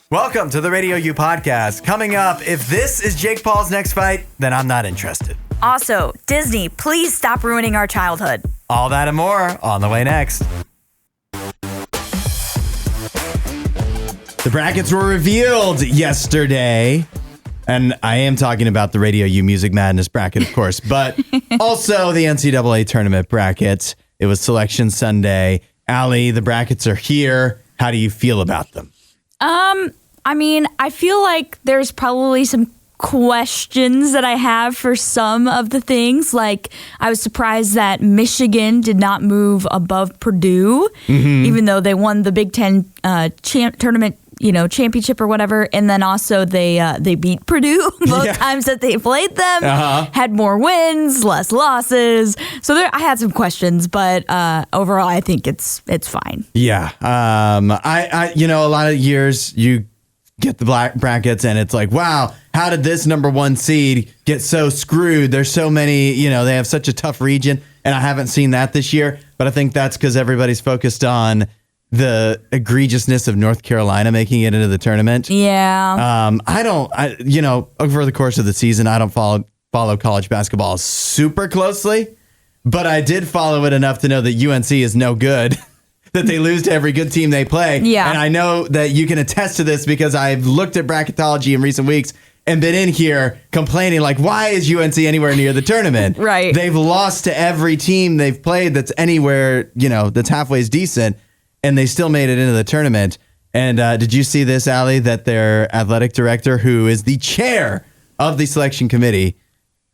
Welcome to the RadioU podcast. Coming up, if this is Jake Paul's next fight, then I'm not interested. Also, Disney, please stop ruining our childhood. All that and more on the way next. The brackets were revealed yesterday. And I am talking about the RadioU Music Madness bracket, of course, but also the NCAA tournament brackets. It was Selection Sunday. Allie, the brackets are here. How do you feel about them? I mean, I feel like there's probably some questions that I have for some of the things. Like, I was surprised that Michigan did not move above Purdue, even though they won the Big Ten tournament, championship or whatever. And then also they beat Purdue both times that they played them, had more wins, less losses. So I had some questions, but overall, I think it's fine. Yeah. I a lot of years you get the black brackets and it's like, wow, how did this number one seed get so screwed? There's so many, they have such a tough region, and I haven't seen that this year, but I think that's because everybody's focused on the egregiousness of North Carolina making it into the tournament. Yeah. Over the course of the season, I don't follow college basketball super closely, but I did follow it enough to know that UNC is no good. That they lose to every good team they play. Yeah. And I know that you can attest to this because I've looked at bracketology in recent weeks and been in here complaining, like, why is UNC anywhere near the tournament? Right. They've lost to every team they've played that's anywhere, that's halfway decent, and they still made it into the tournament. And did you see this, Allie, that their athletic director, who is the chair of the selection committee,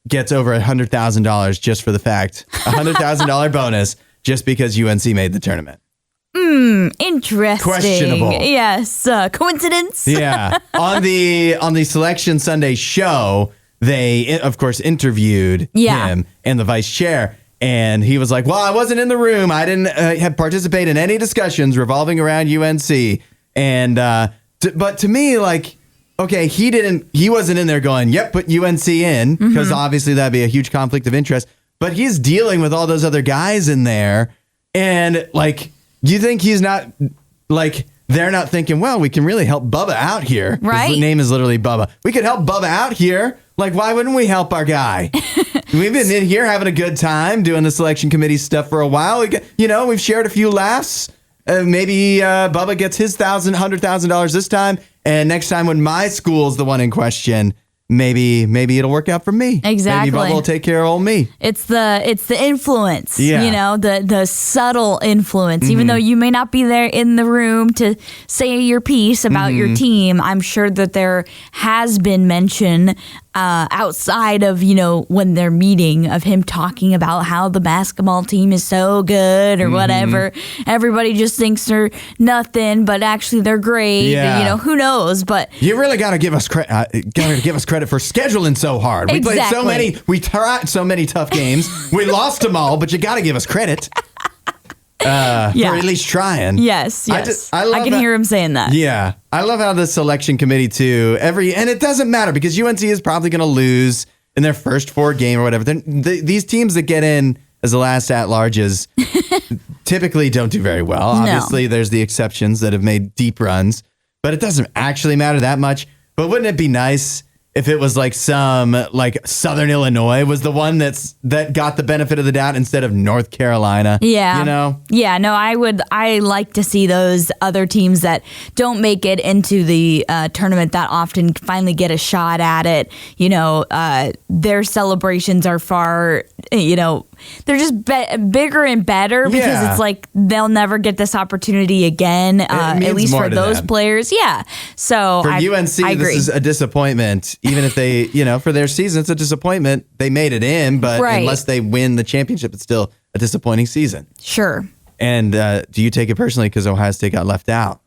gets over $100,000 just for the fact, $100,000 bonus just because UNC made the tournament? Interesting. Questionable. Yes. Coincidence? Yeah. On the Selection Sunday show, they, of course, interviewed him and the vice chair. And he was like, well, I wasn't in the room. I didn't participate in any discussions revolving around UNC. And but to me, like, okay, he wasn't in there going, yep, put UNC in, because obviously that'd be a huge conflict of interest. But he's dealing with all those other guys in there. And, like, you think he's not, like, they're not thinking, well, we can really help Bubba out here. Right. His name is literally Bubba. We could help Bubba out here. Like, why wouldn't we help our guy? We've been in here having a good time doing the selection committee stuff for a while. We've shared a few laughs. Maybe Bubba gets his $100,000 this time. And next time when my school's the one in question, maybe it'll work out for me. Exactly. Maybe Bubba will take care of old me. It's the influence, yeah. the subtle influence. Even though you may not be there in the room to say your piece about your team, I'm sure that there has been mention outside of, when they're meeting, of him talking about how the basketball team is so good or whatever. Everybody just thinks they're nothing, but actually they're great. Yeah. And, who knows? But you really got to give us credit. Credit for scheduling so hard. We played so many. We tried so many tough games. We lost them all, but you got to give us credit. For at least trying. Yes. I can hear him saying that. Yeah. I love how the selection committee too, and it doesn't matter because UNC is probably going to lose in their first 4 game or whatever. These teams that get in as the last at-larges typically don't do very well. Obviously, there's the exceptions that have made deep runs, but it doesn't actually matter that much. But wouldn't it be nice if it was like Southern Illinois was the one that got the benefit of the doubt instead of North Carolina? Yeah. Yeah, no, I like to see those other teams that don't make it into the tournament that often finally get a shot at it. Their celebrations are far, they're just bigger and better because it's like they'll never get this opportunity again, at least for those players. Yeah. So for UNC, I agree. This is a disappointment. Even if they, for their season, it's a disappointment. They made it in, but unless they win the championship, it's still a disappointing season. Sure. And do you take it personally because Ohio State got left out?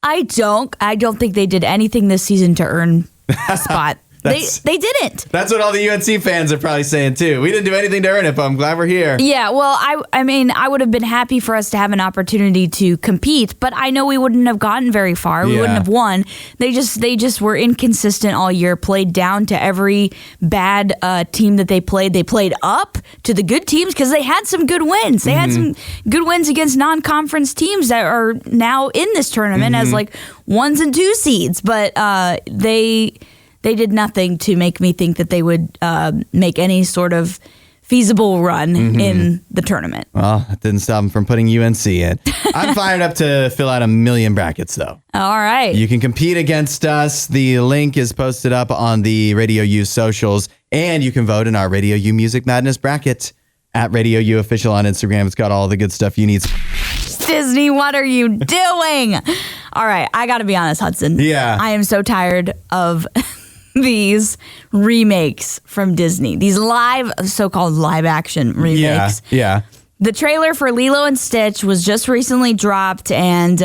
I don't think they did anything this season to earn a spot. They didn't. That's what all the UNC fans are probably saying too. We didn't do anything to earn it, but I'm glad we're here. Yeah, well, I mean, I would have been happy for us to have an opportunity to compete, but I know we wouldn't have gotten very far. We wouldn't have won. They just were inconsistent all year, played down to every bad team that they played. They played up to the good teams because they had some good wins. They had some good wins against non-conference teams that are now in this tournament as like 1s and 2 seeds, but they did nothing to make me think that they would make any sort of feasible run in the tournament. Well, it didn't stop them from putting UNC in. I'm fired up to fill out 1 million brackets, though. All right. You can compete against us. The link is posted up on the RadioU socials, and you can vote in our RadioU Music Madness bracket at RadioU Official on Instagram. It's got all the good stuff you need. Disney, what are you doing? All right, I got to be honest, Hudson. Yeah. I am so tired of these remakes from Disney, these so-called live action remakes. Yeah. The trailer for Lilo and Stitch was just recently dropped, and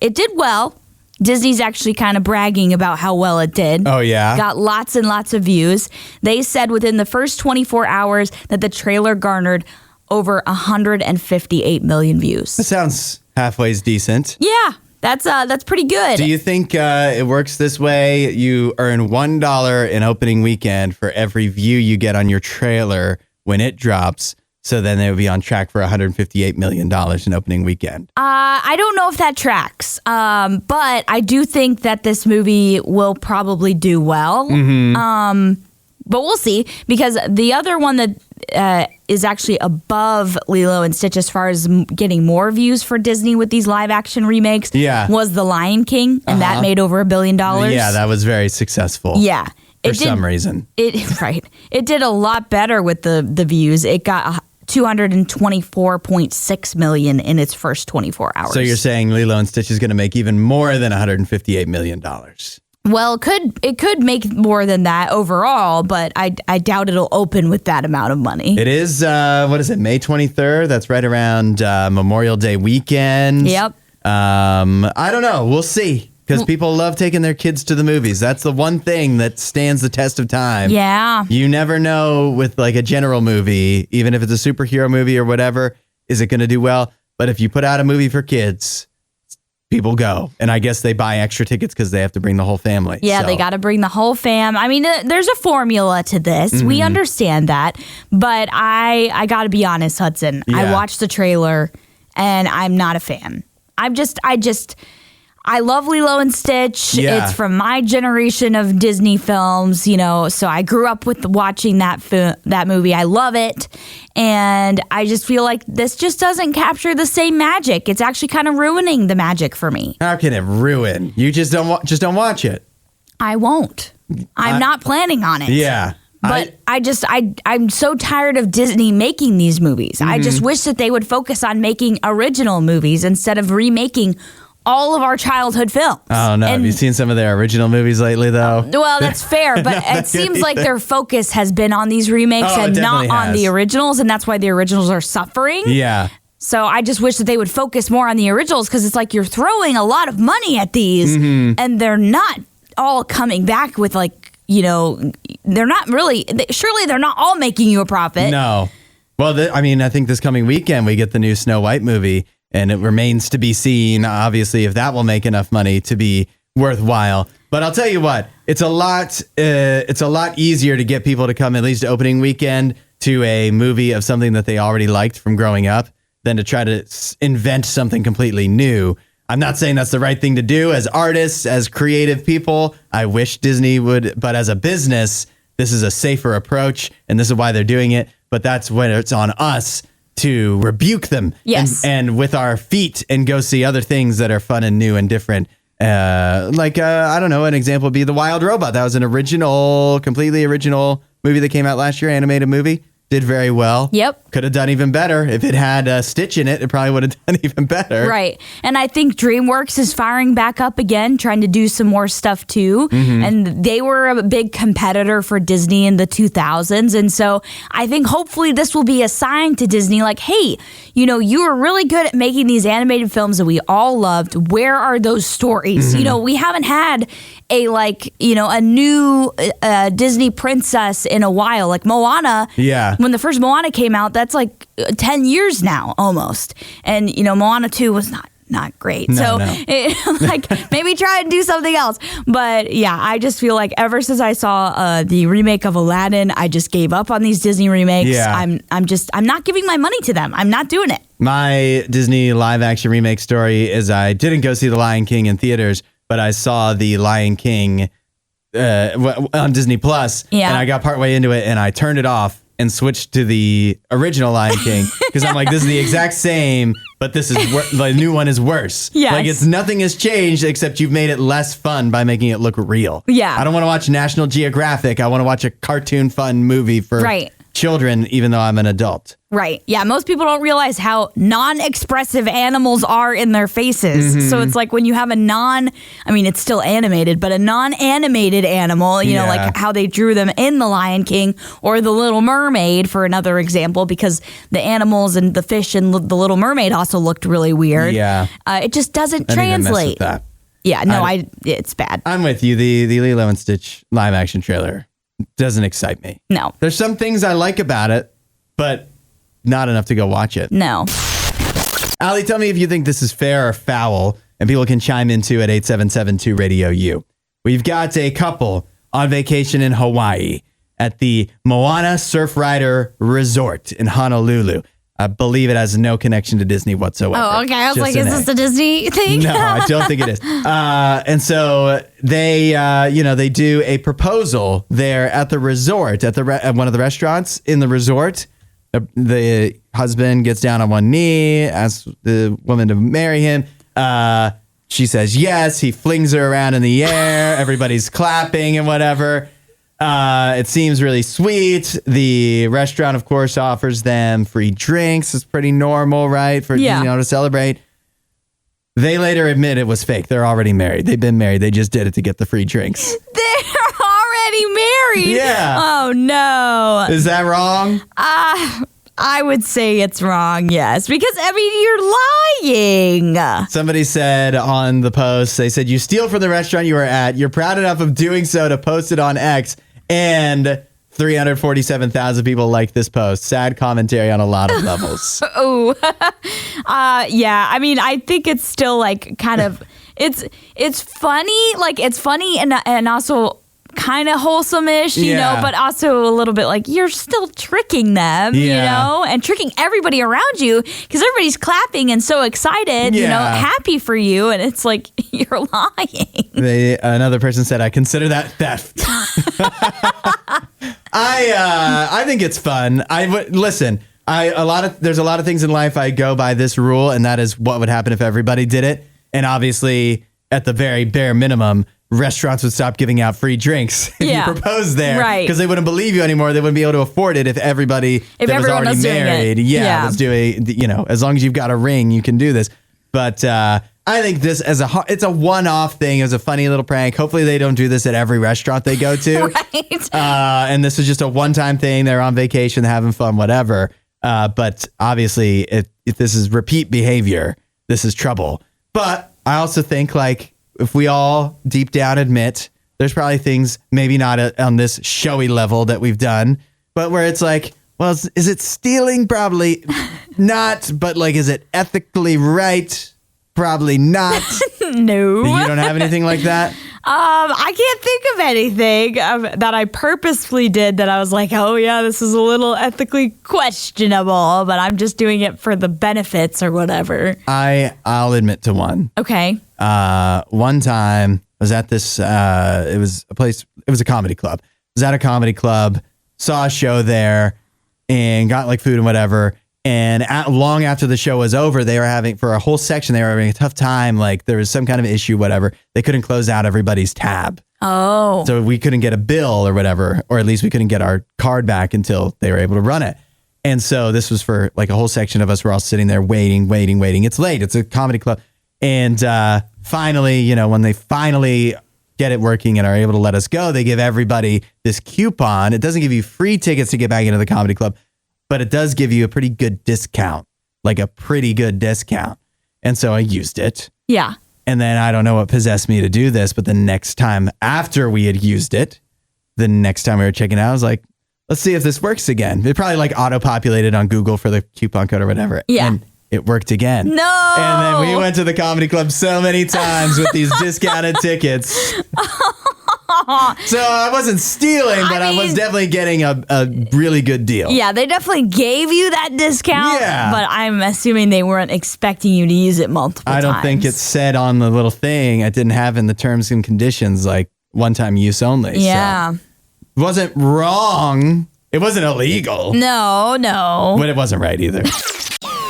it did well. Disney's actually kind of bragging about how well it did. Oh, yeah? Got lots and lots of views. They said within the first 24 hours that the trailer garnered over 158 million views. That sounds halfway decent. Yeah. That's pretty good. Do you think it works this way? You earn $1 in opening weekend for every view you get on your trailer when it drops. So then they would be on track for $158 million in opening weekend. I don't know if that tracks, but I do think that this movie will probably do well. But we'll see, because the other one that is actually above Lilo and Stitch as far as getting more views for Disney with these live action remakes was The Lion King, and that made over $1 billion. Yeah, that was very successful. Yeah. For some reason. It did a lot better with the views. It got 224.6 million in its first 24 hours. So you're saying Lilo and Stitch is going to make even more than $158 million? Well, it could make more than that overall, but I doubt it'll open with that amount of money. It is, May 23rd? That's right around Memorial Day weekend. Yep. I don't know. We'll see. Because people love taking their kids to the movies. That's the one thing that stands the test of time. Yeah. You never know with like a general movie, even if it's a superhero movie or whatever, is it going to do well? But if you put out a movie for kids, people go. And I guess they buy extra tickets because they have to bring the whole family. Yeah, they got to bring the whole fam. I mean, there's a formula to this. We understand that. But I got to be honest, Hudson. Yeah. I watched the trailer and I'm not a fan. I love Lilo and Stitch. Yeah. It's from my generation of Disney films, so I grew up with watching that movie. I love it. And I just feel like this just doesn't capture the same magic. It's actually kind of ruining the magic for me. How can it ruin? You just don't watch it. I won't. I'm not planning on it. Yeah. But I'm so tired of Disney making these movies. I just wish that they would focus on making original movies instead of remaking all of our childhood films. Oh, no. Have you seen some of their original movies lately, though? Well, that's fair, but it seems like their focus has been on these remakes and not on the originals, and that's why the originals are suffering. Yeah. So I just wish that they would focus more on the originals, because it's like you're throwing a lot of money at these, and they're not all coming back with, they're not really, surely they're not all making you a profit. No. Well, I think this coming weekend we get the new Snow White movie. And it remains to be seen, obviously, if that will make enough money to be worthwhile. But I'll tell you what, it's a lot easier to get people to come at least opening weekend to a movie of something that they already liked from growing up than to try to invent something completely new. I'm not saying that's the right thing to do as artists, as creative people. I wish Disney would, but as a business, this is a safer approach, and this is why they're doing it. But that's when it's on us to rebuke them and with our feet and go see other things that are fun and new and different. I don't know, an example would be The Wild Robot. That was an completely original movie that came out last year, animated movie. did very well. Yep. Could have done even better. If it had Stitch in it, it probably would have done even better. Right. And I think DreamWorks is firing back up again, trying to do some more stuff too. And they were a big competitor for Disney in the 2000s. And so I think hopefully this will be a sign to Disney like, hey, you know, you were really good at making these animated films that we all loved. Where are those stories? You know, we haven't had a new Disney princess in a while. Like Moana. Yeah. When the first Moana came out, that's like 10 years now almost. And, you know, Moana 2 was not great. No. Maybe try and do something else. But yeah, I just feel like ever since I saw the remake of Aladdin, I just gave up on these Disney remakes. Yeah. I'm not giving my money to them. I'm not doing it. My Disney live action remake story is I didn't go see The Lion King in theaters, but I saw The Lion King on Disney Plus. Yeah. And I got partway into it and I turned it off and switched to the original Lion King because I'm like, this is the exact same, but this is the new one is worse. Yes. Like nothing has changed except you've made it less fun by making it look real. Yeah. I don't want to watch National Geographic. I want to watch a cartoon fun movie for children, even though I'm an adult. Right. Yeah. Most people don't realize how non-expressive animals are in their faces. So it's like when you have it's still animated, but a non-animated animal, you know, like how they drew them in The Lion King or The Little Mermaid, for another example, because the animals and the fish and The Little Mermaid also looked really weird. Yeah. It just doesn't I didn't even mess with translate. that. Yeah. No, it's bad. I'm with you. The Lilo and Stitch live action trailer doesn't excite me. No. There's some things I like about it, but not enough to go watch it. No. Ali, tell me if you think this is fair or foul, and people can chime into at 877-2-RADIO-U. We've got a couple on vacation in Hawaii at the Moana Surf Rider Resort in Honolulu. I believe it has no connection to Disney whatsoever. Oh, okay. I was Just like, is this a Disney thing? No, I don't think it is. And so they, they do a proposal there at the resort, at one of the restaurants in the resort. The husband gets down on one knee, asks the woman to marry him. She says yes. He flings her around in the air. Everybody's clapping and whatever. It seems really sweet. The restaurant, of course, offers them free drinks. It's pretty normal, right? To celebrate. They later admit it was fake. They're already married. They've been married. They just did it to get the free drinks. They're already married. Yeah. Oh, no. Is that wrong? I would say it's wrong, yes. Because, you're lying. Somebody said on the post, they said, you steal from the restaurant you were at. You're proud enough of doing so to post it on X. And 347,000 people liked this post. Sad commentary on a lot of levels. Oh, yeah. I think it's still like kind of, it's funny. Like it's funny and also kind of wholesome-ish, you know, but also a little bit like you're still tricking them, you know, and tricking everybody around you because everybody's clapping and so excited, you know, happy for you. And it's like, you're lying. Another person said, I consider that theft. I think it's fun. Listen, there's a lot of things in life I go by this rule, and that is what would happen if everybody did it. And obviously, at the very bare minimum, restaurants would stop giving out free drinks if you proposed there, right? Because they wouldn't believe you anymore. They wouldn't be able to afford it if everybody that was already married, was doing. As long as you've got a ring, you can do this. But I think this it's a one-off thing. It was a funny little prank. Hopefully, they don't do this at every restaurant they go to. Right. And this is just a one-time thing. They're on vacation, having fun, whatever. But obviously, if this is repeat behavior, this is trouble. But I also think if we all deep down admit there's probably things maybe not on this showy level that we've done, but where it's like, well, is it stealing? Probably not. But is it ethically right? Probably not. No. You don't have anything like that? I can't think of anything that I purposefully did that I was like, oh yeah, this is a little ethically questionable, but I'm just doing it for the benefits or whatever. I'll admit to one. Okay. One time I was at this, it was a comedy club. I was at a comedy club, saw a show there and got food and whatever. And long after the show was over, they were having, for a whole section, they were having a tough time. There was some kind of issue, whatever. They couldn't close out everybody's tab. Oh. So we couldn't get a bill or whatever, or at least we couldn't get our card back until they were able to run it. And so this was for like a whole section of us. We're all sitting there waiting. It's late. It's a comedy club. And finally, when they finally get it working and are able to let us go, they give everybody this coupon. It doesn't give you free tickets to get back into the comedy club, but it does give you a pretty good discount, like a pretty good discount. And so I used it. Yeah. And then I don't know what possessed me to do this, but the next time after we had used it, the next time we were checking out, I was like, let's see if this works again. They probably like auto-populated on Google for the coupon code or whatever. Yeah. And it worked again. No. And then we went to the comedy club so many times with these discounted tickets. So I wasn't stealing, but I was definitely getting a really good deal. Yeah, they definitely gave you that discount. Yeah. But I'm assuming they weren't expecting you to use it multiple times. I don't think it said on the little thing. I didn't have in the terms and conditions like one-time use only. Yeah. So it wasn't wrong. It wasn't illegal. No. But it wasn't right either.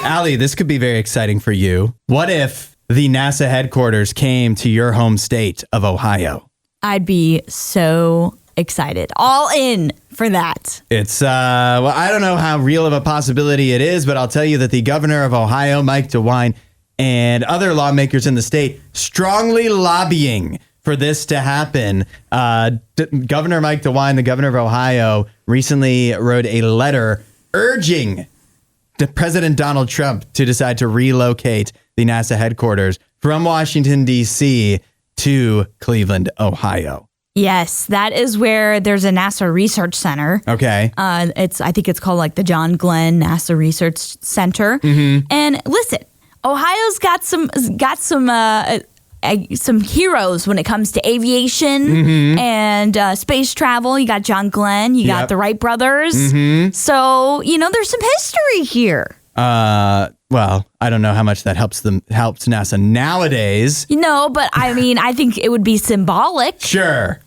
Allie, this could be very exciting for you. What if the NASA headquarters came to your home state of Ohio? I'd be so excited. All in for that. It's, well, I don't know how real of a possibility it is, but I'll tell you that the governor of Ohio, Mike DeWine, and other lawmakers in the state strongly lobbying for this to happen. Governor Mike DeWine, the governor of Ohio, recently wrote a letter urging President Donald Trump to decide to relocate the NASA headquarters from Washington, D.C. to Cleveland, Ohio. Yes, that is where there's a NASA research center. Okay. I think it's called like the John Glenn NASA Research Center. Mm-hmm. And listen, Ohio's got some heroes when it comes to aviation and space travel. You got John Glenn, you got the Wright brothers. Mm-hmm. So, there's some history here. Well, I don't know how much that helps NASA nowadays. But I mean, I think it would be symbolic. Sure.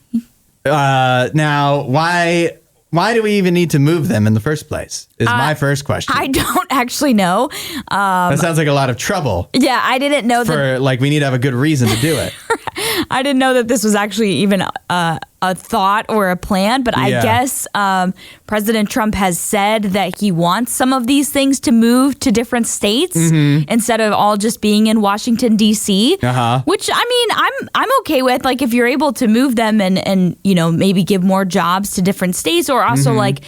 Now, why do we even need to move them in the first place? Is my first question. I don't actually know. That sounds like a lot of trouble. Yeah, I didn't know that. We need to have a good reason to do it. I didn't know that this was actually even a thought or a plan, but I guess President Trump has said that he wants some of these things to move to different states instead of all just being in Washington, D.C., which, I mean, I'm okay with. Like, if you're able to move them and maybe give more jobs to different states, or also like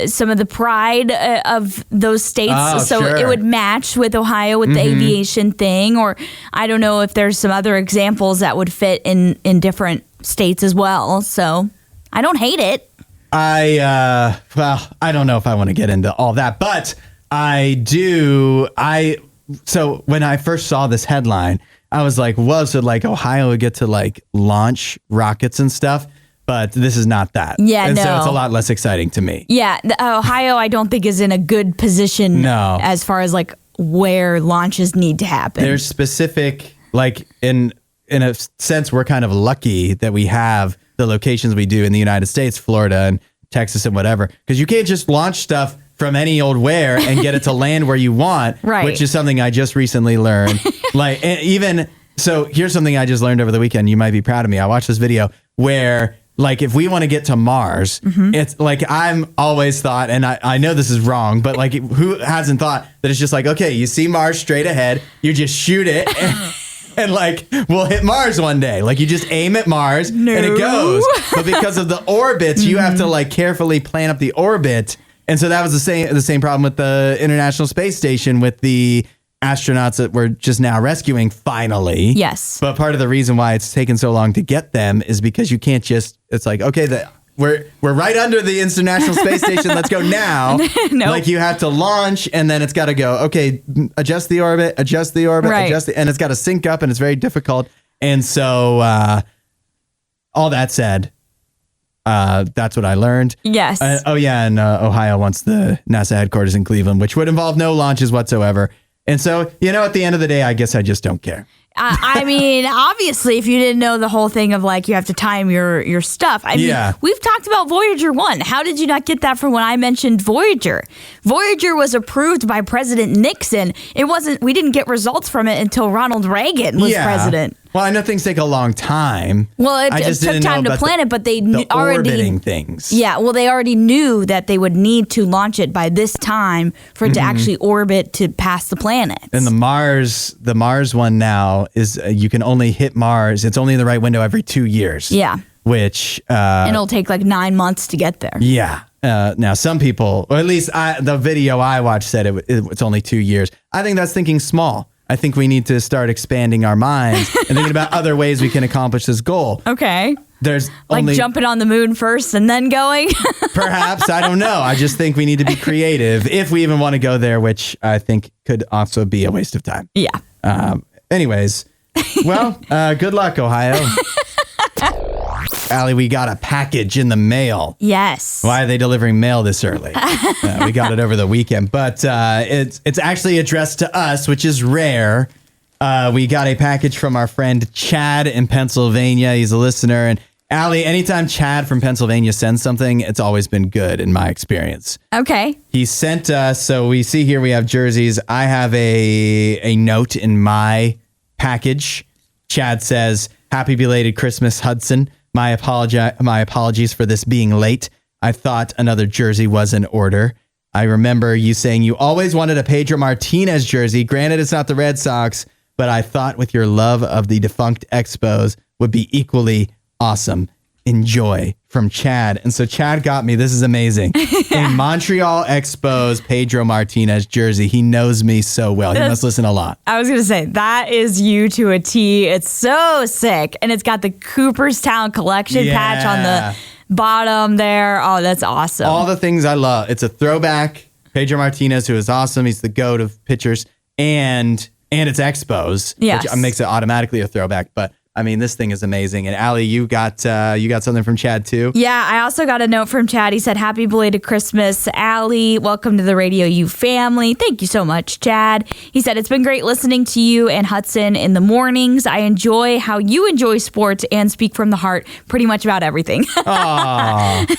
some of the pride of those states. It would match with Ohio with the aviation thing, or I don't know if there's some other examples that would fit in different states as well. So I don't hate it. I don't know if I want to get into all that, but I do. So when I first saw this headline, I was like, whoa, so like Ohio would get to like launch rockets and stuff. But this is not that. Yeah, and no. so it's a lot less exciting to me. Yeah, Ohio, I don't think is in a good position as far as like where launches need to happen. There's specific, like in a sense, we're kind of lucky that we have the locations we do in the United States, Florida and Texas and whatever, because you can't just launch stuff from any old where and get it to land where you want, right. Which is something I just recently learned. So here's something I just learned over the weekend. You might be proud of me. I watched this video where, like, if we want to get to Mars, it's like, I'm always thought, and I know this is wrong, but like, who hasn't thought that it's just like, okay, you see Mars straight ahead, you just shoot it, and like, we'll hit Mars one day. Like, you just aim at Mars, and it goes. But because of the orbits, you have to like carefully plan up the orbit. And so that was the same problem with the International Space Station with the astronauts that we're just now rescuing finally. Yes. But part of the reason why it's taken so long to get them is because you can't just, it's like, okay, we're right under the International Space Station. Let's go now. Nope. Like, you have to launch, and then it's got to go, okay, adjust the orbit, right. and it's got to sync up, and it's very difficult. And so all that said, that's what I learned. Yes. And Ohio wants the NASA headquarters in Cleveland, which would involve no launches whatsoever. And so, at the end of the day, I guess I just don't care. I mean, obviously, if you didn't know the whole thing of like you have to time your stuff. I mean, we've talked about Voyager 1. How did you not get that from when I mentioned Voyager? Voyager was approved by President Nixon. We didn't get results from it until Ronald Reagan was president. Well, I know things take a long time. Well, I it just took didn't time know to about plan it, but they the already orbiting things. Yeah, well, they already knew that they would need to launch it by this time for it to actually orbit to pass the planets. And the Mars one now is you can only hit Mars. It's only in the right window every 2 years. Yeah. Which and it'll take like 9 months to get there. Yeah. Now, some people, or at least the video I watched said it's only 2 years. I think that's thinking small. I think we need to start expanding our minds and thinking about other ways we can accomplish this goal. Okay. There's like only, jumping on the moon first and then going. Perhaps. I don't know. I just think we need to be creative if we even want to go there, which I think could also be a waste of time. Yeah. Anyways, well, good luck, Ohio. Allie, we got a package in the mail. Yes. Why are they delivering mail this early? We got it over the weekend, but it's actually addressed to us, which is rare. We got a package from our friend Chad in Pennsylvania. He's a listener. And Allie, anytime Chad from Pennsylvania sends something, it's always been good in my experience. Okay. He sent us, so we see here we have jerseys. I have a note in my package. Chad says, "Happy belated Christmas, Hudson. My apologies for this being late. I thought another jersey was in order. I remember you saying you always wanted a Pedro Martinez jersey. Granted, it's not the Red Sox, but I thought with your love of the defunct Expos would be equally awesome. Enjoy." From Chad. And so Chad got me, this is amazing, a Montreal Expos Pedro Martinez jersey. He knows me so well. He must listen a lot. I was going to say, that is you to a T. It's so sick. And it's got the Cooperstown collection patch on the bottom there. Oh, that's awesome. All the things I love. It's a throwback. Pedro Martinez, who is awesome. He's the GOAT of pitchers. And it's Expos, which makes it automatically a throwback. But I mean, this thing is amazing. And Allie, you got something from Chad too? Yeah, I also got a note from Chad. He said, "Happy belated Christmas, Allie. Welcome to the RadioU family." Thank you so much, Chad. He said, "It's been great listening to you and Hudson in the mornings. I enjoy how you enjoy sports and speak from the heart pretty much about everything."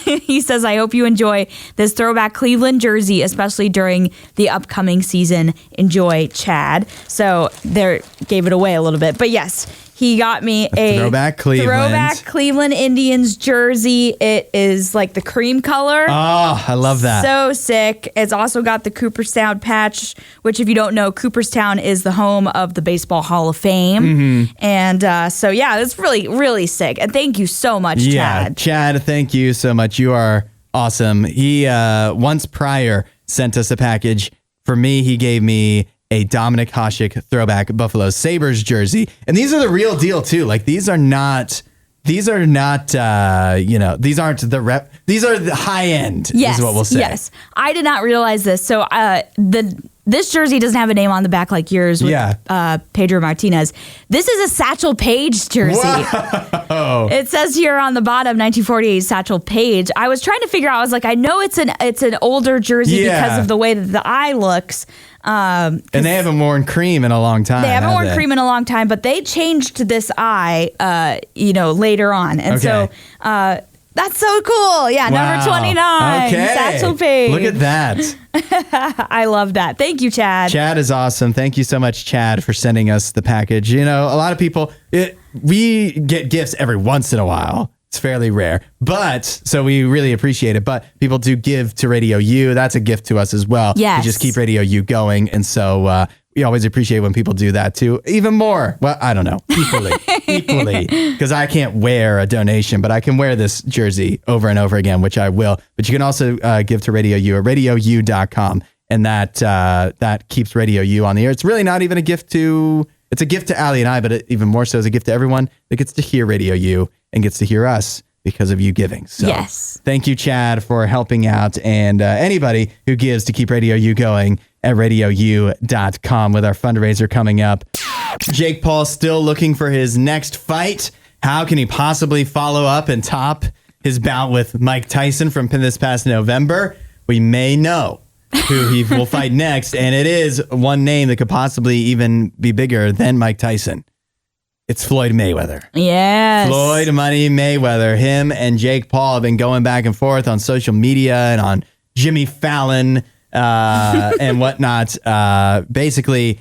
He says, "I hope you enjoy this throwback Cleveland jersey, especially during the upcoming season. Enjoy, Chad." So there, gave it away a little bit. But yes, he got me a throwback Cleveland Indians jersey. It is like the cream color. Oh, I love that. So sick. It's also got the Cooperstown patch, which if you don't know, Cooperstown is the home of the Baseball Hall of Fame. Mm-hmm. And so, yeah, it's really, really sick. And thank you so much, Chad. Yeah, Chad, thank you so much. You are awesome. He once prior sent us a package. For me, he gave me a Dominic Hasek throwback Buffalo Sabres jersey. And these are the real deal too. Like these are not, these aren't the rep. These are the high end is what we'll say. Yes. I did not realize this. So this jersey doesn't have a name on the back like yours with Pedro Martinez. This is a Satchel Paige jersey. Whoa. It says here on the bottom, 1948 Satchel Paige. I was trying to figure out, I was like, I know it's an older jersey because of the way that the eye looks. And they haven't worn cream in a long time. They haven't worn cream in a long time, but they changed this eye, later on. And so, that's so cool. Yeah. Wow. Number 29. Okay. Satchel Paige. Look at that. I love that. Thank you, Chad. Chad is awesome. Thank you so much, Chad, for sending us the package. You know, a lot of people, we get gifts every once in a while. It's fairly rare, so we really appreciate it. But people do give to RadioU. That's a gift to us as well. Yes. To just keep RadioU going. And so we always appreciate when people do that too. Even more. Well, I don't know. Equally. Because I can't wear a donation, but I can wear this jersey over and over again, which I will. But you can also give to RadioU at RadioU.com. And that keeps RadioU on the air. It's really not even a gift to... It's a gift to Allie and I, but even more so is a gift to everyone that gets to hear RadioU and gets to hear us because of you giving. So thank you, Chad, for helping out. And anybody who gives to keep RadioU going at RadioU.com with our fundraiser coming up. Jake Paul still looking for his next fight. How can he possibly follow up and top his bout with Mike Tyson from this past November? We may know who he will fight next, and it is one name that could possibly even be bigger than Mike Tyson. It's Floyd Mayweather. Yes. Floyd Money Mayweather. Him and Jake Paul have been going back and forth on social media and on Jimmy Fallon and whatnot. Basically,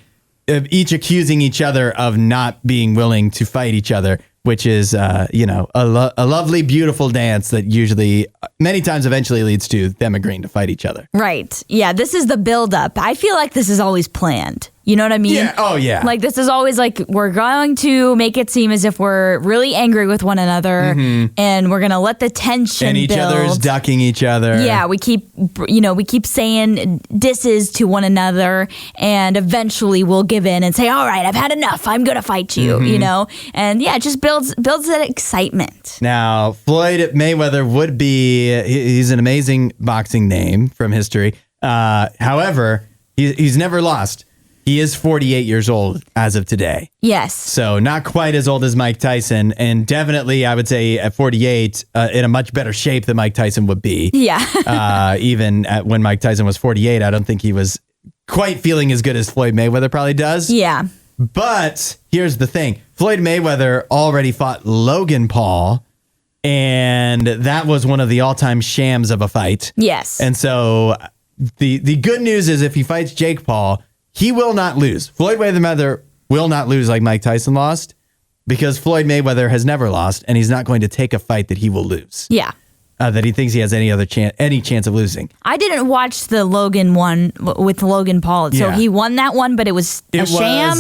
each accusing each other of not being willing to fight each other, which is, a lovely, beautiful dance that usually many times eventually leads to them agreeing to fight each other. Right. Yeah, this is the buildup. I feel like this is always planned. You know what I mean? Yeah. Oh, yeah. Like, this is always like, we're going to make it seem as if we're really angry with one another, and we're going to let the tension and each build. other's ducking each other. Yeah, we keep saying disses to one another, and eventually we'll give in and say, all right, I've had enough. I'm going to fight you, you know? And yeah, it just builds that excitement. Now, Floyd Mayweather would be, he's an amazing boxing name from history. However, he's never lost. He is 48 years old as of today. Yes. So not quite as old as Mike Tyson, and definitely, I would say, at 48, in a much better shape than Mike Tyson would be. Yeah. Even when Mike Tyson was 48, I don't think he was quite feeling as good as Floyd Mayweather probably does. Yeah. But here's the thing. Floyd Mayweather already fought Logan Paul, and that was one of the all-time shams of a fight. Yes. And so the good news is if he fights Jake Paul, he will not lose. Floyd Mayweather will not lose like Mike Tyson lost, because Floyd Mayweather has never lost, and he's not going to take a fight that he will lose. Yeah. That he thinks he has any chance of losing. I didn't watch the Logan one with Logan Paul. So he won that one, but it was a sham?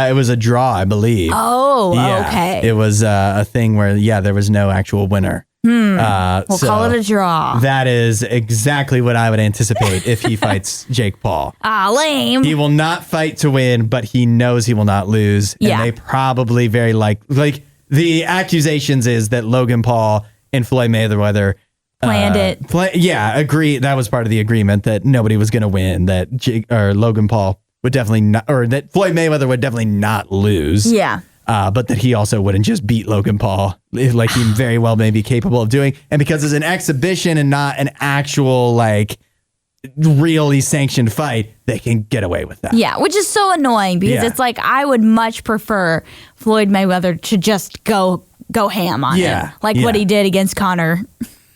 It was a draw, I believe. Oh, yeah, okay. It was a thing where, there was no actual winner. We'll call it a draw. That is exactly what I would anticipate if he fights Jake Paul. Lame. He will not fight to win, but he knows he will not lose. Yeah. And they probably like the accusations is that Logan Paul and Floyd Mayweather planned it. Agree. That was part of the agreement that nobody was going to win, that Logan Paul would definitely not, or that Floyd Mayweather would definitely not lose. Yeah. But that he also wouldn't just beat Logan Paul like he very well may be capable of doing. And because it's an exhibition and not an actual, really sanctioned fight, they can get away with that. Yeah, which is so annoying because it's like I would much prefer Floyd Mayweather to just go ham on him. Like what he did against Conor.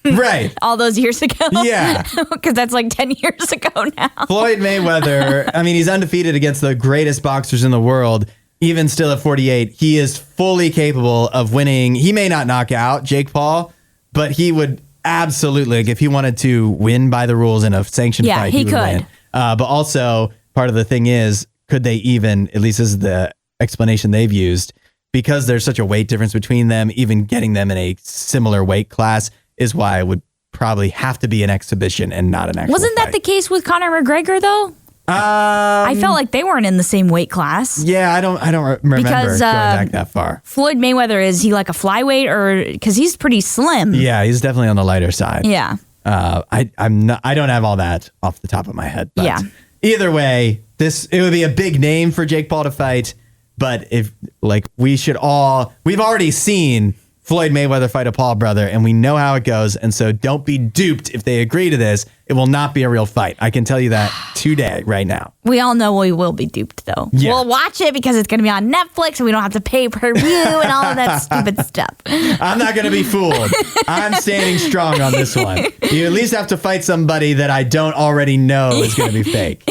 Right. All those years ago. Yeah. Because that's like 10 years ago now. Floyd Mayweather, he's undefeated against the greatest boxers in the world. Even still at 48, he is fully capable of winning. He may not knock out Jake Paul, but he would absolutely, if he wanted to win by the rules in a sanctioned fight, he would win. But also, part of the thing is, could they even, at least this is the explanation they've used, because there's such a weight difference between them, even getting them in a similar weight class is why it would probably have to be an exhibition and not an actual Wasn't that fight. the case with Conor McGregor, though? I felt like they weren't in the same weight class. Yeah, I don't remember because, going back that far. Floyd Mayweather, is he like a flyweight, or because he's pretty slim? Yeah, he's definitely on the lighter side. Yeah. I don't have all that off the top of my head. But either way, it would be a big name for Jake Paul to fight. But if we've already seen Floyd Mayweather fight a Paul brother, and we know how it goes. And so don't be duped if they agree to this. It will not be a real fight. I can tell you that today, right now. We all know we will be duped, though. Yeah. We'll watch it because it's going to be on Netflix, and we don't have to pay per view and all of that stupid stuff. I'm not going to be fooled. I'm standing strong on this one. You at least have to fight somebody that I don't already know is going to be fake.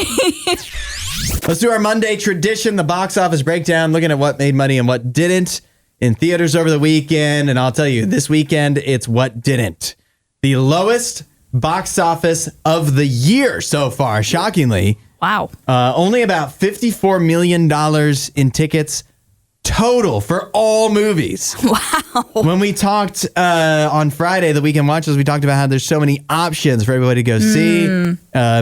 Let's do our Monday tradition, the box office breakdown, looking at what made money and what didn't in theaters over the weekend. And I'll tell you, this weekend, it's what didn't. The lowest box office of the year so far, shockingly. Wow. Only about $54 million in tickets total for all movies. Wow. When we talked on Friday, the Weekend Watches, we talked about how there's so many options for everybody to go see.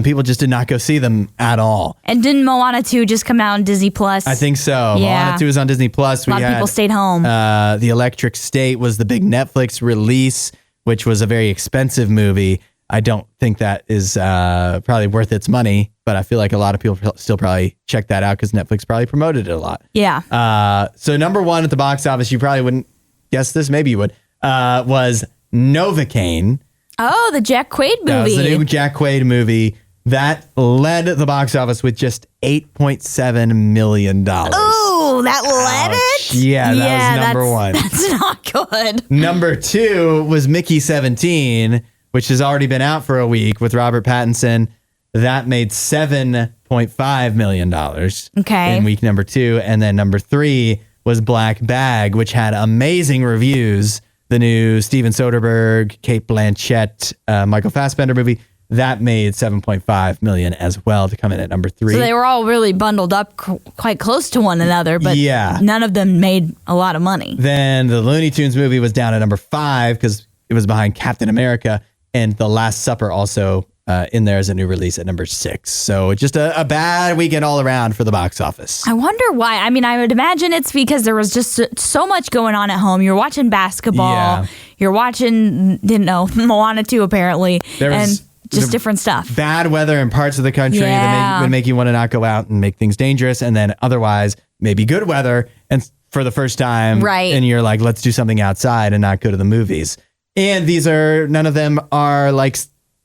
People just did not go see them at all. And didn't Moana 2 just come out on Disney Plus? I think so. Yeah. Moana 2 is on Disney Plus. A lot of people stayed home. The Electric State was the big Netflix release, which was a very expensive movie. I don't think that is probably worth its money, but I feel like a lot of people still probably check that out because Netflix probably promoted it a lot. Yeah. So number one at the box office, you probably wouldn't guess this, maybe you would, was Novocaine. Oh, the Jack Quaid movie. That was the new Jack Quaid movie that led the box office with just $8.7 million. Oh, that led it? Yeah, that was number one. That's not good. Number two was Mickey 17, which has already been out for a week with Robert Pattinson. That made $7.5 million Okay. in week number 2. And then number 3 was Black Bag, which had amazing reviews. The new Steven Soderbergh, Cate Blanchett, Michael Fassbender movie. That made $7.5 million as well to come in at number 3. So they were all really bundled up quite close to one another, but none of them made a lot of money. Then the Looney Tunes movie was down at number 5 because it was behind Captain America, and The Last Supper also in there as a new release at number 6. So just a bad weekend all around for the box office. I wonder why. I mean, I would imagine it's because there was just so much going on at home. You're watching basketball. Yeah. You're watching, Moana 2 apparently. And just different stuff. Bad weather in parts of the country that would make you want to not go out and make things dangerous. And then otherwise, maybe good weather and for the first time. Right. And you're like, let's do something outside and not go to the movies. And none of them are like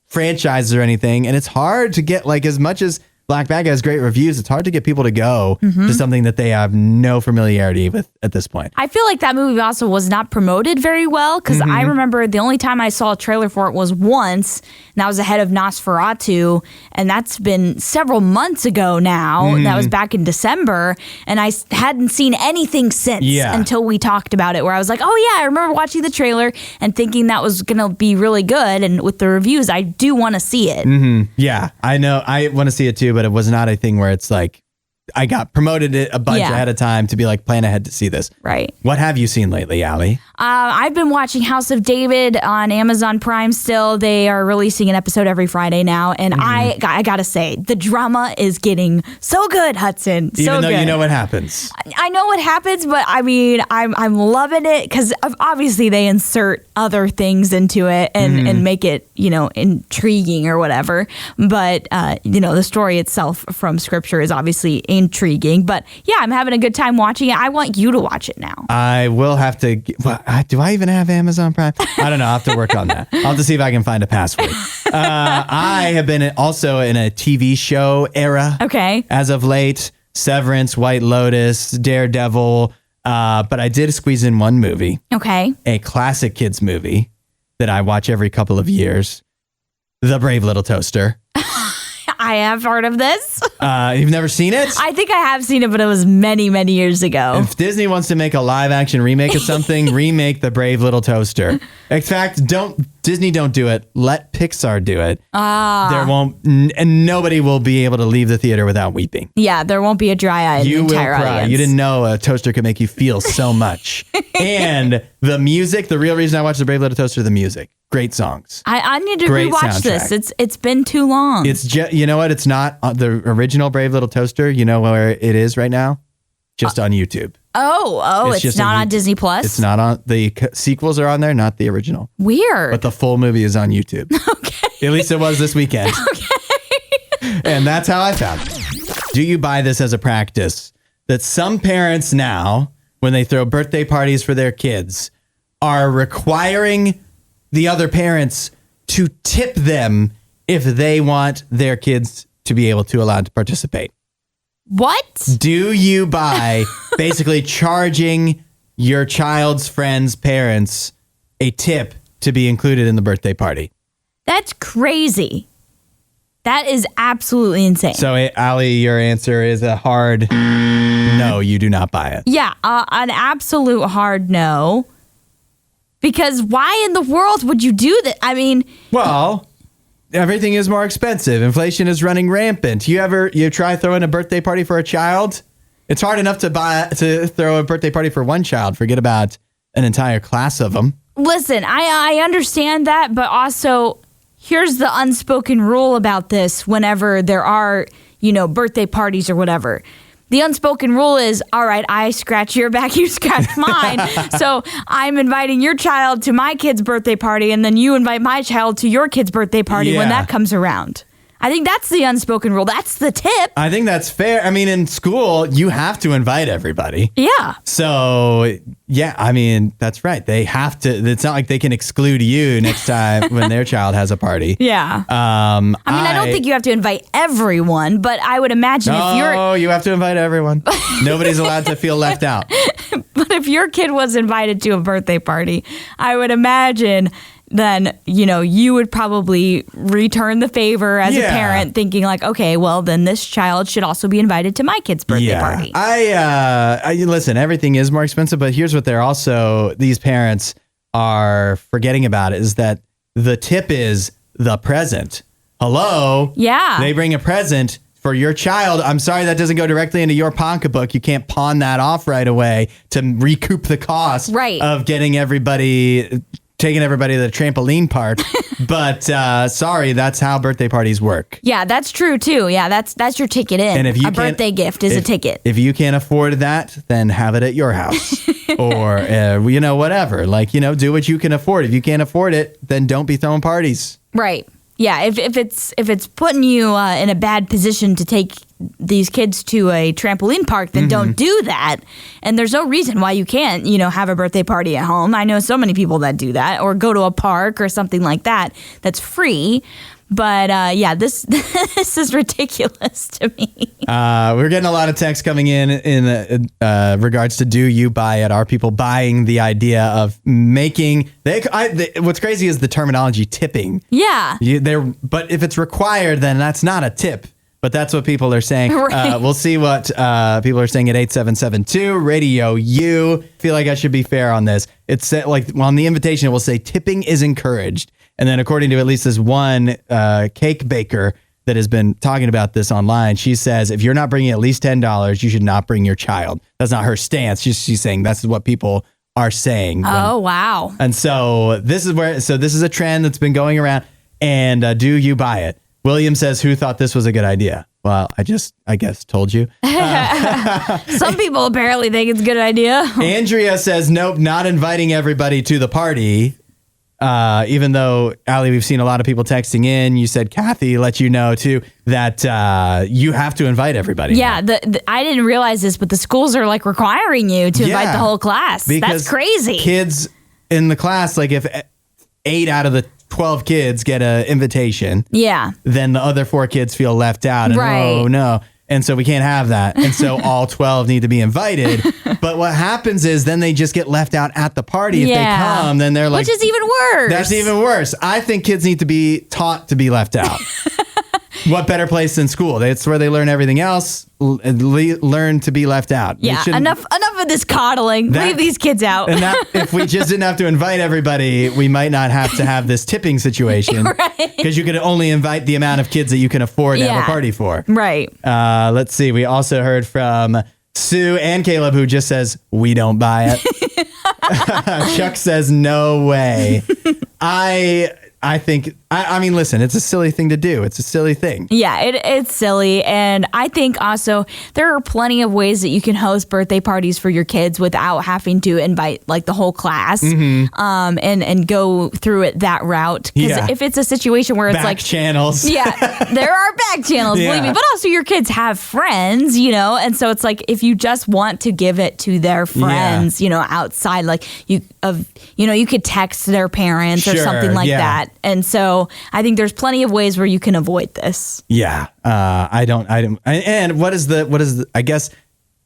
franchises or anything, and it's hard to get, like, as much as Black Bag has great reviews, it's hard to get people to go to something that they have no familiarity with at this point. I feel like that movie also was not promoted very well, because I remember the only time I saw a trailer for it was once, and that was ahead of Nosferatu, and that's been several months ago now. That was back in December, and I hadn't seen anything since until we talked about it, where I was like, oh yeah, I remember watching the trailer and thinking that was going to be really good, and with the reviews, I do want to see it. Yeah, I know. I want to see it too, but it was not a thing where it's like, I got promoted it a bunch ahead of time to be like, plan ahead to see this. Right. What have you seen lately, Allie? I've been watching House of David on Amazon Prime still. They are releasing an episode every Friday now. And I got to say, the drama is getting so good, Hudson. Even though you know what happens. I know what happens, but I mean, I'm loving it because obviously they insert other things into it and make it, intriguing or whatever. But, the story itself from scripture is obviously intriguing. But yeah, I'm having a good time watching it. I want you to watch it now. I will have to. Do I even have Amazon Prime? I don't know. I'll have to work on that. I'll have to see if I can find a password. I have been also in a TV show era. Okay. As of late, Severance, White Lotus, Daredevil. But I did squeeze in one movie. Okay. A classic kids movie that I watch every couple of years. The Brave Little Toaster. I have heard of this. You've never seen it? I think I have seen it, but it was many, many years ago. If Disney wants to make a live action remake of something, remake The Brave Little Toaster. In fact, Disney don't do it. Let Pixar do it. There won't, and nobody will be able to leave the theater without weeping. Yeah, there won't be a dry eye in the entire audience. You didn't know a toaster could make you feel so much. And the music, the real reason I watched The Brave Little Toaster, the music. Great songs. I need to rewatch this. It's been too long. It's just, you know what? It's not the original Brave Little Toaster. You know where it is right now? Just on YouTube. It's not on Disney Plus? It's not on. The sequels are on there, not the original. Weird. But the full movie is on YouTube. Okay. At least it was this weekend. Okay. And that's how I found it. Do you buy this as a practice that some parents now, when they throw birthday parties for their kids, are requiring the other parents to tip them if they want their kids to be able to allow to participate? What? Do you buy basically charging your child's friends' parents a tip to be included in the birthday party? That's crazy. That is absolutely insane. So, Allie, your answer is a hard no, you do not buy it. Yeah, an absolute hard no. Because why in the world would you do that? I mean... Well, everything is more expensive. Inflation is running rampant. You try throwing a birthday party for a child? It's hard enough to throw a birthday party for one child. Forget about an entire class of them. Listen, I understand that, but also here's the unspoken rule about this whenever there are, birthday parties or whatever. The unspoken rule is, all right, I scratch your back, you scratch mine. So I'm inviting your child to my kid's birthday party, and then you invite my child to your kid's birthday party when that comes around. I think that's the unspoken rule. That's the tip. I think that's fair. I mean, in school, you have to invite everybody. Yeah. So, yeah, I mean, that's right. They have to. It's not like they can exclude you next time when their child has a party. Yeah. I don't think you have to invite everyone, but I would imagine if you're... Oh, you have to invite everyone. Nobody's allowed to feel left out. But if your kid was invited to a birthday party, I would imagine then, you would probably return the favor as a parent, thinking like, okay, well, then this child should also be invited to my kid's birthday party. I listen, everything is more expensive, but here's what these parents are forgetting about is that the tip is the present. Hello? Yeah. They bring a present for your child. I'm sorry that doesn't go directly into your pocketbook. You can't pawn that off right away to recoup the cost of taking everybody to the trampoline park. But sorry, that's how birthday parties work. Yeah, that's true too. Yeah, that's your ticket in. And if a birthday gift is a ticket. If you can't afford that, then have it at your house. Or, whatever. Like, do what you can afford. If you can't afford it, then don't be throwing parties. Right. Yeah, if it's putting you in a bad position to take these kids to a trampoline park, then don't do that. And there's no reason why you can't, have a birthday party at home. I know so many people that do that, or go to a park or something like that that's free. But this is ridiculous to me. We're getting a lot of texts coming in regards to do you buy it? Are people buying the idea of making? What's crazy is the terminology tipping. Yeah. But if it's required, then that's not a tip. But that's what people are saying. Right. We'll see what people are saying at 8772 RadioU. I feel like I should be fair on this. It's on the invitation, it will say tipping is encouraged. And then according to at least this one cake baker that has been talking about this online, she says, if you're not bringing at least $10, you should not bring your child. That's not her stance. She's saying that's what people are saying. Oh, wow. And so this is a trend that's been going around. And do you buy it? William says, who thought this was a good idea? Well, I guess told you. Some people apparently think it's a good idea. Andrea says, nope, not inviting everybody to the party. Even though, Allie, we've seen a lot of people texting in. You said Kathy let you know, too, that you have to invite everybody. Yeah, I didn't realize this, but the schools are like requiring you to invite the whole class. That's crazy. Kids in the class, like if 8 out of the 12 kids get an invitation, then the other 4 kids feel left out. And, oh, no. And so we can't have that. And so all 12 need to be invited. But what happens is then they just get left out at the party. If they come, then they're like... Which is even worse. That's even worse. I think kids need to be taught to be left out. What better place than school? That's where they learn everything else. Learn to be left out. Yeah, enough of this coddling. Leave these kids out. And if we just didn't have to invite everybody, we might not have to have this tipping situation. Right. Because you could only invite the amount of kids that you can afford to have a party for. Right. Let's see. We also heard from Sue and Caleb, who just says, we don't buy it. Chuck says, no way. I think, I mean, listen, it's a silly thing to do. It's a silly thing. Yeah, it's silly. And I think also there are plenty of ways that you can host birthday parties for your kids without having to invite like the whole class and go through it that route. Because if it's a situation where it's back like channels. Yeah, there are back channels, believe me. But also your kids have friends, and so it's like if you just want to give it to their friends, outside, like you could text their parents or something like that. And so I think there's plenty of ways where you can avoid this. Yeah. And what is the, I guess,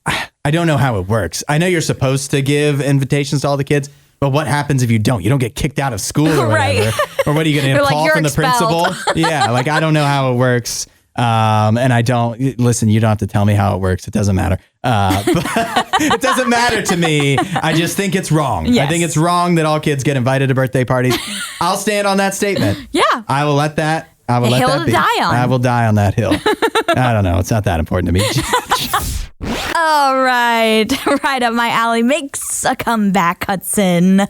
I don't know how it works. I know you're supposed to give invitations to all the kids, but what happens if you don't? You don't get kicked out of school or whatever. Or what are you going to call from the principal? Yeah. Like, I don't know how it works. And I don't listen, you don't have to tell me how it works. It doesn't matter. But it doesn't matter to me. I just think it's wrong. Yes. I think it's wrong that all kids get invited to birthday parties. I'll stand on that statement. Yeah. I will let that be. I will die on that hill. I don't know. It's not that important to me. All right. Right up my alley. Makes a comeback, Hudson.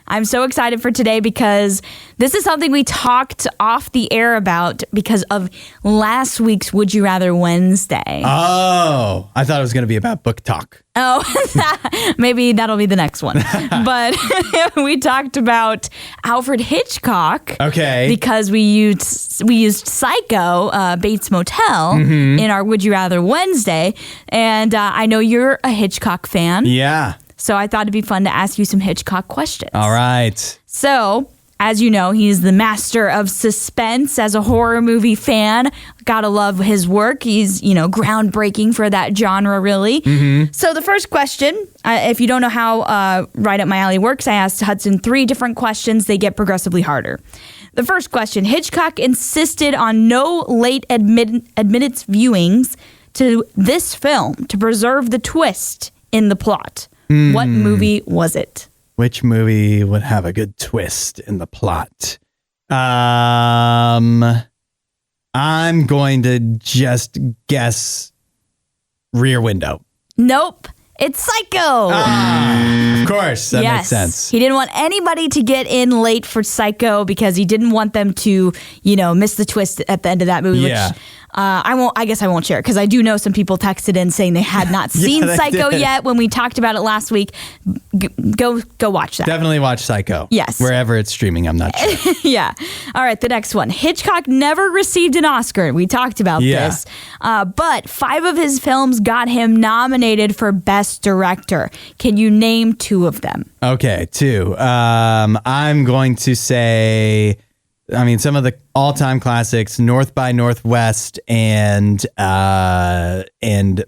I'm so excited for today because this is something we talked off the air about because of last week's Would You Rather Wednesday. Oh, I thought it was going to be about book talk. Oh, maybe that'll be the next one. But we talked about Alfred Hitchcock. Okay. Because we used Psycho, Bates Motel, in our Would You Rather Wednesday. And I know you're a Hitchcock fan. Yeah. So I thought it'd be fun to ask you some Hitchcock questions. All right. So As you know, he's the master of suspense as a horror movie fan. Gotta love his work. He's, groundbreaking for that genre, really. Mm-hmm. So the first question, if you don't know how Right Up My Alley works, I asked Hudson 3 different questions. They get progressively harder. The first question, Hitchcock insisted on no late admittance viewings to this film to preserve the twist in the plot. What movie was it? Which movie would have a good twist in the plot? I'm going to just guess Rear Window. Nope. It's Psycho. Of course. That makes sense. He didn't want anybody to get in late for Psycho because he didn't want them to, miss the twist at the end of that movie, which I guess I won't share because I do know some people texted in saying they had not seen Psycho yet when we talked about it last week. Go watch that. Definitely watch Psycho. Yes. Wherever it's streaming, I'm not sure. Yeah. All right, the next one. Hitchcock never received an Oscar. We talked about this. But 5 of his films got him nominated for Best Director. Can you name 2 of them? Okay, 2. I'm going to say... some of the all-time classics, North by Northwest and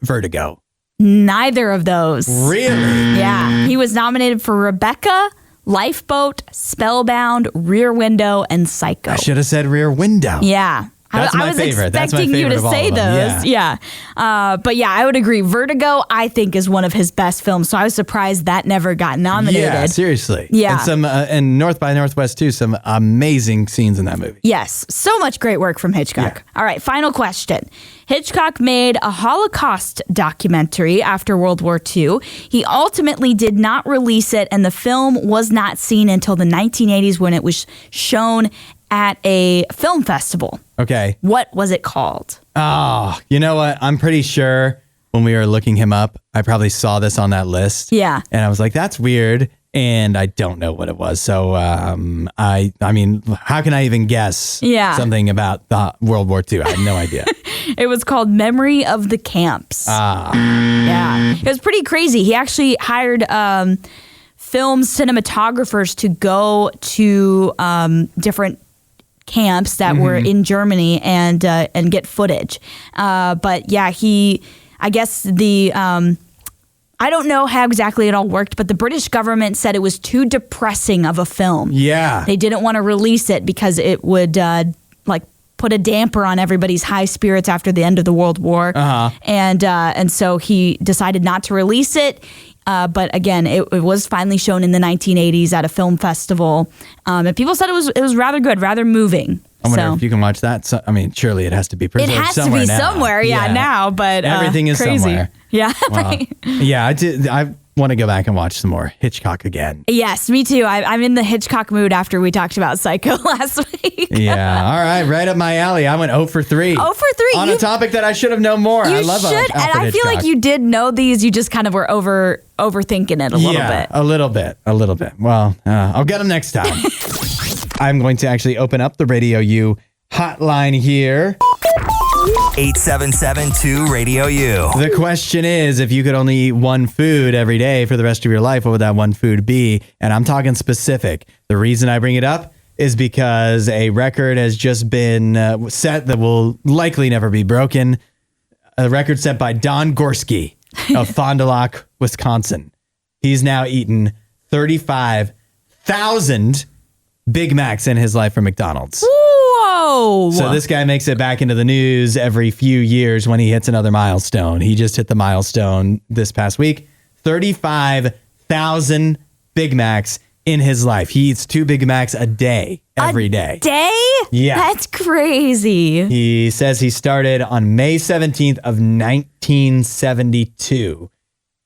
Vertigo. Neither of those. Really? Yeah. He was nominated for Rebecca, Lifeboat, Spellbound, Rear Window, and Psycho. I should have said Rear Window. Yeah. That's my favorite. I was expecting you to say those. Yeah. But yeah, I would agree. Vertigo, I think, is one of his best films. So I was surprised that never got nominated. Yeah, seriously. Yeah. And and North by Northwest, too. Some amazing scenes in that movie. Yes. So much great work from Hitchcock. Yeah. All right. Final question. Hitchcock made a Holocaust documentary after World War II. He ultimately did not release it, and the film was not seen until the 1980s when it was shown at a film festival. Okay. What was it called? Oh, you know what? I'm pretty sure when we were looking him up, I probably saw this on that list. Yeah. And I was like, that's weird. And I don't know what it was. So, how can I even guess something about the World War II? I have no idea. It was called Memory of the Camps. Yeah. It was pretty crazy. He actually hired film cinematographers to go to different camps that were in Germany and get footage. But yeah, I guess I don't know how exactly it all worked, but the British government said it was too depressing of a film. Yeah. They didn't want to release it because it would put a damper on everybody's high spirits after the end of the World War. Uh-huh. And so he decided not to release it. But again, it was finally shown in the 1980s at a film festival. And people said it was rather good, rather moving. I wonder if you can watch that. So, surely it has to be preserved somewhere. It has to be somewhere, now. But everything is crazy. somewhere. Yeah. Wow. Right. Yeah, I want to go back and watch some more Hitchcock again. Yes, me too. I'm in the Hitchcock mood after we talked about Psycho last week. Yeah. All right. Right up my alley. I went 0 for 3. 0 for 3. On a topic that I should have known more. I love Alfred Hitchcock. And I feel like you did know these. You just kind of were overthinking it a little bit. A little bit. Well, I'll get them next time. I'm going to actually open up the RadioU hotline here. 877-2-RADIO-U. The question is, if you could only eat one food every day for the rest of your life, what would that one food be? And I'm talking specific. The reason I bring it up is because a record has just been set that will likely never be broken. A record set by Don Gorski of Fond du Lac, Wisconsin. He's now eaten 35,000 Big Macs in his life from McDonald's. Whoa! So this guy makes it back into the news every few years when he hits another milestone. He just hit the milestone this past week. 35,000 Big Macs in his life. He eats 2 Big Macs a day, every day. Day? Yeah. That's crazy. He says he started on May 17th of 1972.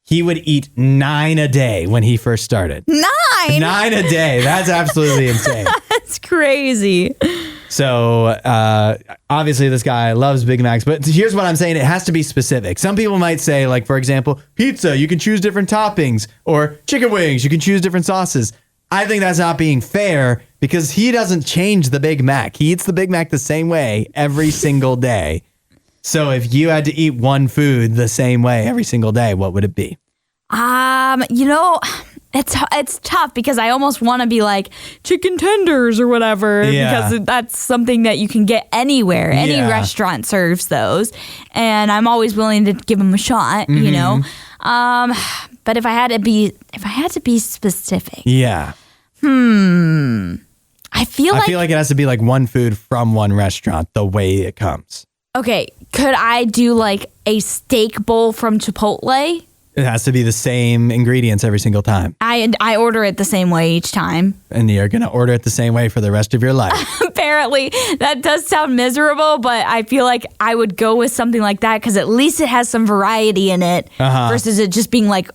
He would eat 9 a day when he first started. 9? 9 a day. That's absolutely insane. That's crazy. So obviously this guy loves Big Macs, but here's what I'm saying. It has to be specific. Some people might say, like, for example, pizza, you can choose different toppings, or chicken wings, you can choose different sauces. I think that's not being fair because he doesn't change the Big Mac. He eats the Big Mac the same way every single day. So if you had to eat one food the same way every single day, what would it be? it's tough because I almost want to be like chicken tenders or whatever because that's something that you can get anywhere. Any restaurant serves those, and I'm always willing to give them a shot. You know, but if I had to be specific, I feel like it has to be like one food from one restaurant, the way it comes. Okay, could I do like a steak bowl from Chipotle? It has to be the same ingredients every single time. I order it the same way each time. And you're going to order it the same way for the rest of your life. Apparently, that does sound miserable, but I feel like I would go with something like that because at least it has some variety in it versus it just being like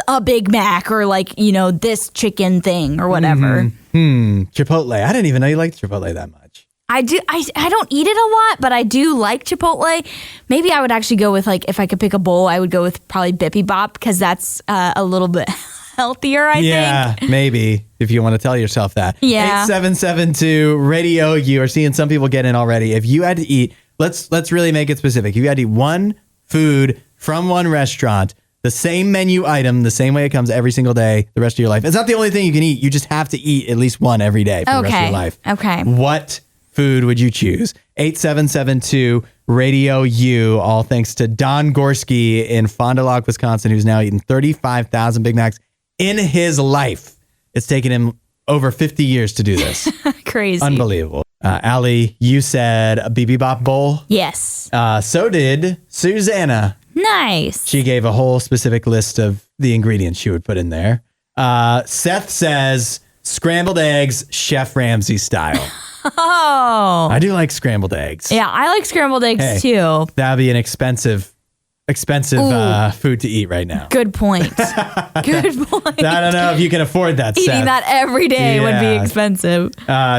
a Big Mac or like, you know, this chicken thing or whatever. Chipotle. I didn't even know you liked Chipotle that much. I do. I don't eat it a lot, but I do like Chipotle. Maybe I would actually go with like if I could pick a bowl, I would go with probably Bippy Bop because that's a little bit healthier. I think. Yeah, maybe if you want to tell yourself that. Yeah. 8772 Radio U. Are seeing some people get in already. If you had to eat, let's really make it specific. If you had to eat one food from one restaurant, the same menu item, the same way it comes every single day, the rest of your life. It's not the only thing you can eat. You just have to eat at least one every day for the rest of your life. Okay. What food would you choose? 8772 Radio U. All thanks to Don Gorski in Fond du Lac, Wisconsin, who's now eaten 35,000 Big Macs in his life. It's taken him over 50 years to do this. Crazy. Unbelievable. Allie, you said a BB Bop bowl? Yes. So did Susanna. Nice. She gave a whole specific list of the ingredients she would put in there. Seth says scrambled eggs, Chef Ramsay style. Oh. I do like scrambled eggs. Yeah, I like scrambled eggs too. That'd be an expensive food to eat right now. Good point. Good point. I don't know if you can afford that, Eating Seth. that every day would be expensive.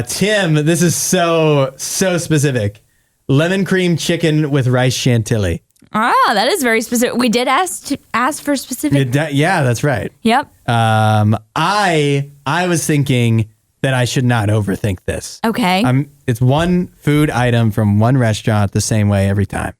Tim, this is so specific. Lemon cream chicken with rice chantilly. Ah, that is very specific. We did ask for specific. Yeah, that's right. Yep. I was thinking that I should not overthink this. Okay. It's one food item from one restaurant the same way every time.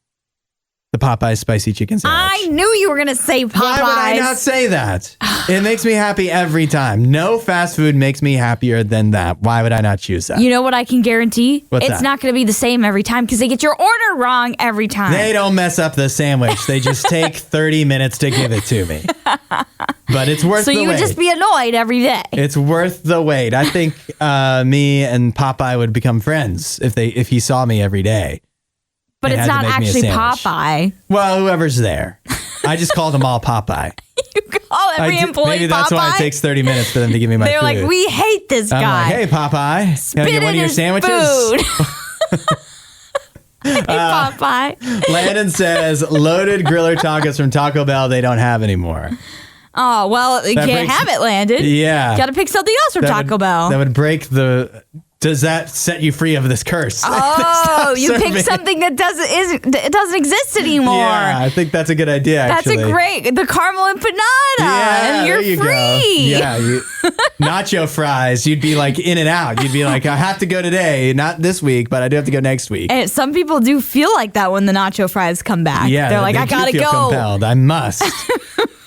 The Popeyes spicy chicken sandwich. I knew you were going to say Popeyes. Why would I not say that? It makes me happy every time. No fast food makes me happier than that. Why would I not choose that? You know what I can guarantee? What's it's that? not going to be the same every time because they get your order wrong every time. They don't mess up the sandwich. They just take 30 minutes to give it to me. But it's worth the wait. So you would just be annoyed every day. It's worth the wait. I think me and Popeye would become friends if he saw me every day. But it's not actually Popeye. Well, whoever's there. I just call them all Popeye. You call every employee maybe that's Popeye? why it takes 30 minutes for them to give me my food. They're like, we hate this guy. I'm like, hey, Popeye. Spit Can I get in one of your his sandwiches? Food. Hey, Popeye. Landon says, loaded griller tacos from Taco Bell they don't have anymore. Oh, well, you can't have it, Landon. Yeah. Got to pick something else from Taco Bell. That would break the... Does that set you free of this curse? Oh, you picked something that doesn't exist anymore. Yeah, I think that's a good idea, actually. That's a great... The caramel empanada. Yeah, and you're there you free. Go. Yeah, nacho fries. You'd be like in and out. You'd be like, I have to go today. Not this week, but I do have to go next week. And some people do feel like that when the nacho fries come back. Yeah, they're like, I gotta go. Compelled. I must.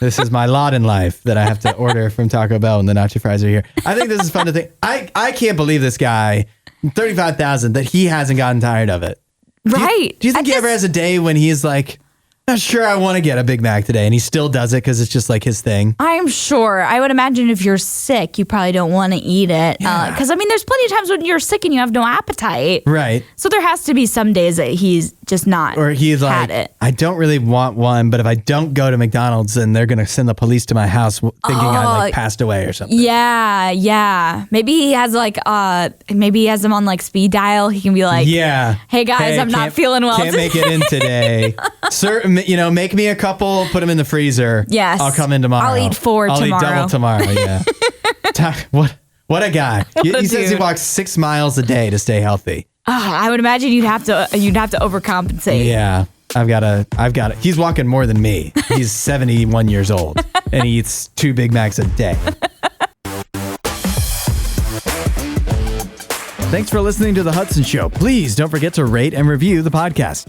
This is my lot in life that I have to order from Taco Bell when the nacho fries are here. I think this is fun to think. I can't believe this guy, 35,000, that he hasn't gotten tired of it. Right. Do you think he ever has a day when he's like, not sure I want to get a Big Mac today, and he still does it because it's just like his thing? I'm sure. I would imagine if you're sick, you probably don't want to eat it. Because, I mean, there's plenty of times when you're sick and you have no appetite. Right. So there has to be some days that he's just not Or he's like, I don't really want one, but if I don't go to McDonald's, then they're going to send the police to my house thinking I like passed away or something. Yeah. Maybe he has them on like speed dial. He can be like, hey guys, I'm not feeling well. Can't make it in today. Sir, make me a couple, put them in the freezer. Yes. I'll come in tomorrow. I'll eat 4 tomorrow. I'll eat double tomorrow, yeah. What a guy. He says he walks 6 miles a day to stay healthy. I would imagine you'd have to overcompensate. Yeah. I've got to. He's walking more than me. He's 71 years old and he eats 2 Big Macs a day. Thanks for listening to The Hudson Show. Please don't forget to rate and review the podcast.